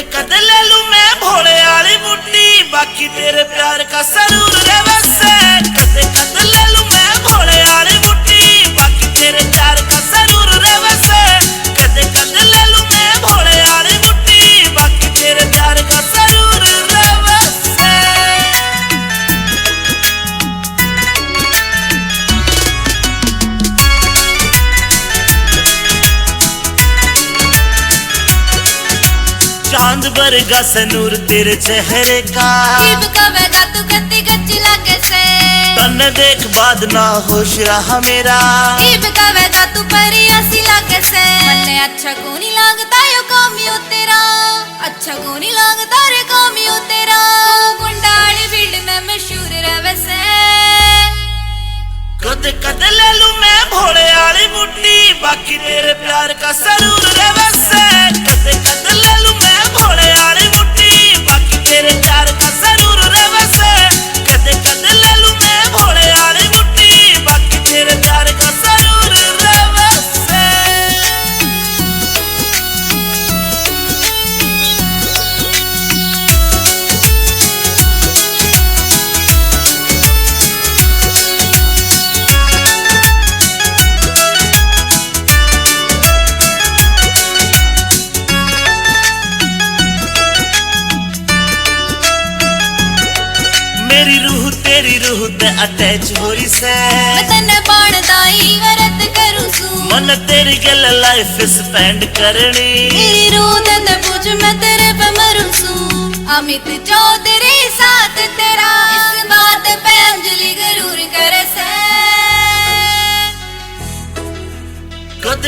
कद ले लूं मैं भोले वाली मुट्ठी, बाकी तेरे प्यार का सरूर रे वैसे। कद ले लूं मैं भोले वाली मुट्ठी, बाकी तेरे प्यार का सरूर रे वैसे। कद ले लूं मैं भोले वाली मुट्ठी, बाकी तेरे प्यार का सरूर रे वैसे। चांद वर्गा सनूर तेरे चेहरे का, तू गत्ती गच्ची लागे से। तन देख बाद ना होश रहा मेरा, तू परी ऐसी लागे से। मन्ने अच्छा को नहीं लगता यो कामियो तेरा, अच्छा को नहीं लगता रे कामियो तेरा। गुंडाली फील्ड में मशहूर रहे से। कद ले लूं मैं भोले वाली मुट्ठी, बाकी तेरे प्यार का सरूर रे वैसे। कद ले लूं मैं भोले वाली मुट्ठी, बाकी तेरे प्यार का सरूर रे वैसे। कद ले लूं मैं भोले वाली मुट्ठी, बाकी तेरे प्यार का सरूर रे वैसे। मेरी रूह तेरी रूह ते अटैच हो रही से। मैं तन्ने बाणदाई वरत करूं सू, मन तेरी गल लाइफ स्पेंड करनी। मेरी रूह ते पूछ मैं तेरे पे मरूं सू। अमित चौधरी साथ तेरा, इस बात पे अंजलि जरूर करे से। कद